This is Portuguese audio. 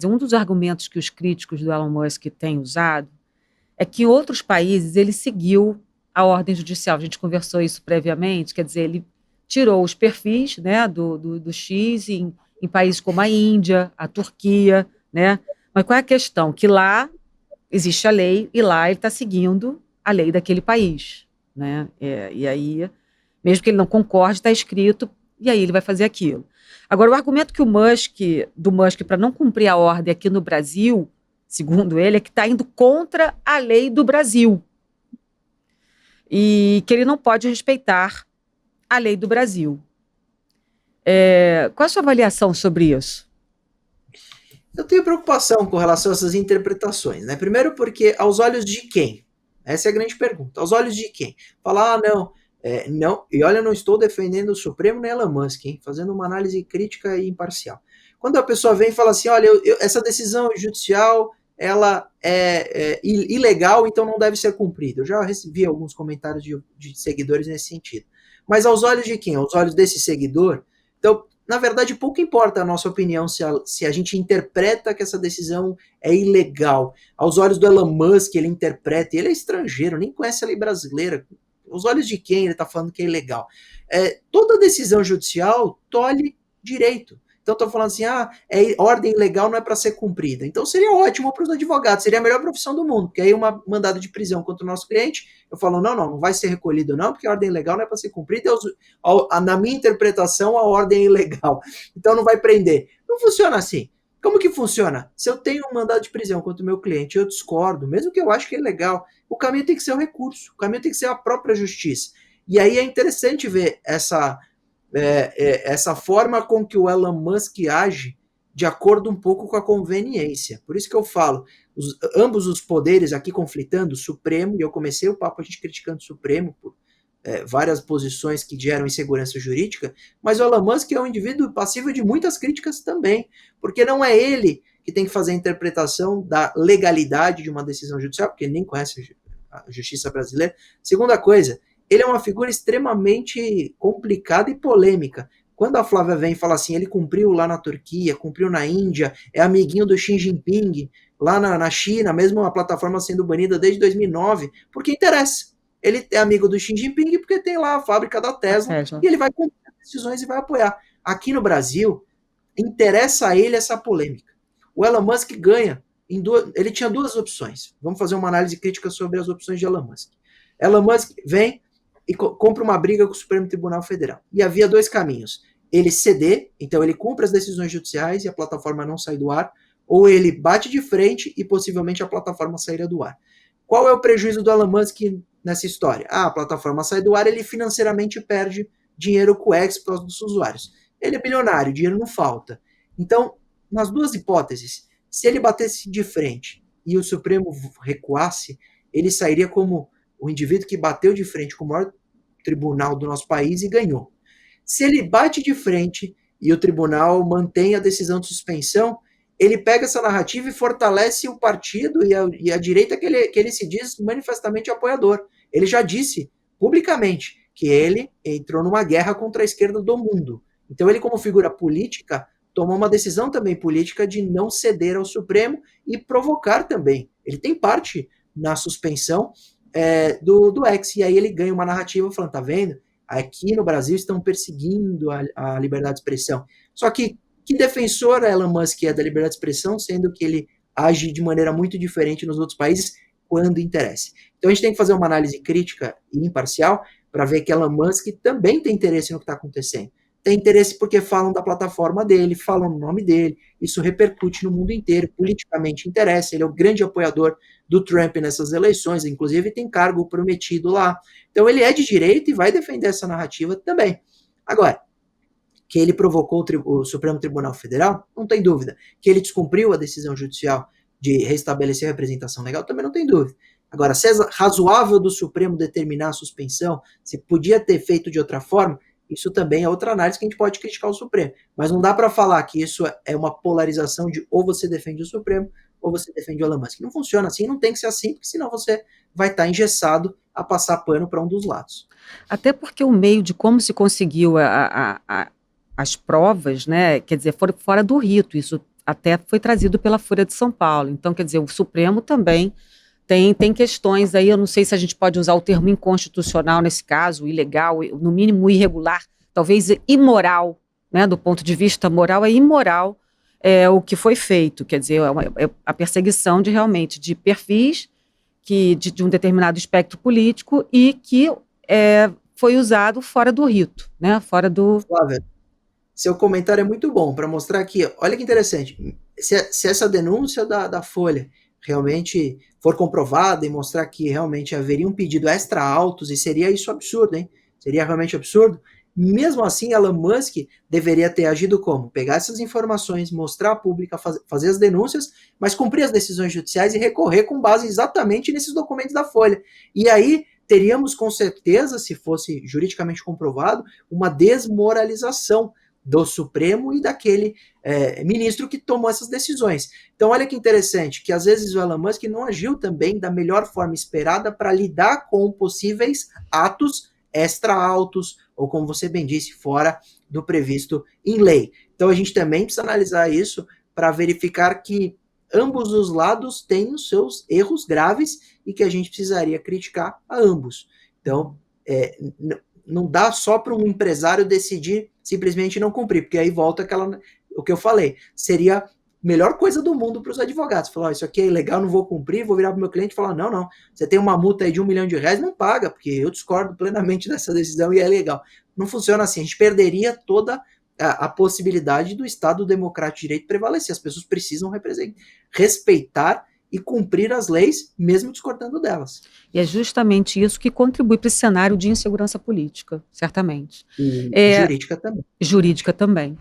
Um dos argumentos que os críticos do Elon Musk têm usado é que em outros países ele seguiu a ordem judicial. A gente conversou isso previamente, quer dizer, ele tirou os perfis, né, do X em países como a Índia, a Turquia, né? Mas qual é a questão? Que lá existe a lei e lá ele está seguindo a lei daquele país, né? E aí, mesmo que ele não concorde, está escrito, e aí ele vai fazer aquilo. Agora, o argumento que do Musk para não cumprir a ordem aqui no Brasil, segundo ele, é que está indo contra a lei do Brasil e que ele não pode respeitar a lei do Brasil. Qual a sua avaliação sobre isso? Eu tenho preocupação com relação a essas interpretações, né? Primeiro porque aos olhos de quem? Essa é a grande pergunta. Aos olhos de quem? Falar, não, não, e olha, eu não estou defendendo o Supremo nem Elon Musk, hein? Fazendo uma análise crítica e imparcial. Quando a pessoa vem e fala assim, olha, essa decisão judicial, ela é ilegal, então não deve ser cumprida. Eu já recebi alguns comentários de seguidores nesse sentido. Mas aos olhos de quem? Aos olhos desse seguidor? Então, na verdade, pouco importa a nossa opinião se a gente interpreta que essa decisão é ilegal. Aos olhos do Elon Musk, ele interpreta, ele é estrangeiro, nem conhece a lei brasileira. Aos olhos de quem ele está falando que é ilegal? Toda decisão judicial tolhe direito. Então, estou falando assim, ordem legal não é para ser cumprida. Então, seria ótimo para os advogados, seria a melhor profissão do mundo, porque aí uma mandado de prisão contra o nosso cliente, eu falo, não vai ser recolhido não, porque a ordem legal não é para ser cumprida, na minha interpretação, a ordem é ilegal. Então, não vai prender. Não funciona assim. Como que funciona? Se eu tenho um mandado de prisão contra o meu cliente e eu discordo, mesmo que eu acho que é legal, o caminho tem que ser o recurso, o caminho tem que ser a própria justiça. E aí é interessante ver essa forma com que o Elon Musk age de acordo um pouco com a conveniência. Por isso que eu falo, ambos os poderes aqui conflitando, o Supremo, e eu comecei o papo a gente criticando o Supremo por várias posições que geram insegurança jurídica, mas o Elon Musk é um indivíduo passível de muitas críticas também, porque não é ele que tem que fazer a interpretação da legalidade de uma decisão judicial, porque ele nem conhece a justiça brasileira. Segunda coisa, ele é uma figura extremamente complicada e polêmica. Quando a Flávia vem e fala assim, ele cumpriu lá na Turquia, cumpriu na Índia, é amiguinho do Xi Jinping, lá na China, mesmo a plataforma sendo banida desde 2009, porque interessa. Ele é amigo do Xi Jinping porque tem lá a fábrica da Tesla, e ele vai cumprir as decisões e vai apoiar. Aqui no Brasil, interessa a ele essa polêmica. O Elon Musk ganha. Ele tinha duas opções. Vamos fazer uma análise crítica sobre as opções de Elon Musk. Elon Musk vem e compra uma briga com o Supremo Tribunal Federal. E havia dois caminhos. Ele ceder, então ele cumpre as decisões judiciais e a plataforma não sai do ar, ou ele bate de frente e possivelmente a plataforma sairia do ar. Qual é o prejuízo do Elon Musk nessa história? A plataforma sai do ar, ele financeiramente perde dinheiro com o exploit dos usuários. Ele é bilionário, dinheiro não falta. Então, nas duas hipóteses, se ele batesse de frente e o Supremo recuasse, ele sairia como o indivíduo que bateu de frente com o maior tribunal do nosso país e ganhou. Se ele bate de frente e o tribunal mantém a decisão de suspensão, ele pega essa narrativa e fortalece o partido e a direita que ele se diz manifestamente apoiador. Ele já disse publicamente que ele entrou numa guerra contra a esquerda do mundo. Então ele, como figura política, tomou uma decisão também política de não ceder ao Supremo e provocar também. Ele tem parte na suspensão do X, e aí ele ganha uma narrativa falando, tá vendo? Aqui no Brasil estão perseguindo a liberdade de expressão. Só que defensor Elon Musk é da liberdade de expressão, sendo que ele age de maneira muito diferente nos outros países quando interessa. Então a gente tem que fazer uma análise crítica e imparcial para ver que Elon Musk também tem interesse no que está acontecendo. Tem interesse porque falam da plataforma dele, falam no nome dele, isso repercute no mundo inteiro, politicamente interessa, ele é o grande apoiador do Trump nessas eleições, inclusive tem cargo prometido lá. Então ele é de direita e vai defender essa narrativa também. Agora, que ele provocou o Supremo Tribunal Federal, não tem dúvida. Que ele descumpriu a decisão judicial de restabelecer a representação legal, também não tem dúvida. Agora, se é razoável do Supremo determinar a suspensão, se podia ter feito de outra forma, isso também é outra análise que a gente pode criticar o Supremo. Mas não dá para falar que isso é uma polarização de ou você defende o Supremo ou você defende o Elon Musk. Não funciona assim, não tem que ser assim, porque senão você vai estar engessado a passar pano para um dos lados. Até porque o meio de como se conseguiu as provas, né, quer dizer, fora do rito, isso até foi trazido pela Folha de São Paulo. Então, quer dizer, o Supremo também tem questões aí, eu não sei se a gente pode usar o termo inconstitucional nesse caso, ilegal, no mínimo irregular, talvez imoral, né, do ponto de vista moral, é imoral o que foi feito, quer dizer, é a perseguição realmente de perfis de um determinado espectro político e que foi usado fora do rito, né, fora do... Flávia, seu comentário é muito bom para mostrar aqui. Olha que interessante. Se essa denúncia da Folha realmente for comprovada e mostrar que realmente haveria um pedido extra altos, e seria isso absurdo, hein? Seria realmente absurdo. Mesmo assim, Elon Musk deveria ter agido como? Pegar essas informações, mostrar a pública, fazer as denúncias, mas cumprir as decisões judiciais e recorrer com base exatamente nesses documentos da Folha. E aí teríamos com certeza, se fosse juridicamente comprovado, uma desmoralização do Supremo e daquele ministro que tomou essas decisões. Então, olha que interessante, que às vezes o Elon Musk não agiu também da melhor forma esperada para lidar com possíveis atos extra altos, ou como você bem disse, fora do previsto em lei. Então, a gente também precisa analisar isso para verificar que ambos os lados têm os seus erros graves e que a gente precisaria criticar a ambos. Então, não dá só para um empresário decidir simplesmente não cumprir, porque aí volta o que eu falei, seria a melhor coisa do mundo para os advogados, falar, isso aqui é ilegal, não vou cumprir, vou virar para o meu cliente e falar, não, você tem uma multa aí de R$1 milhão, não paga, porque eu discordo plenamente dessa decisão e é legal. Não funciona assim, a gente perderia toda a possibilidade do Estado democrático de direito prevalecer, as pessoas precisam respeitar e cumprir as leis, mesmo discordando delas. E é justamente isso que contribui para esse cenário de insegurança política, certamente. E jurídica também. Jurídica também.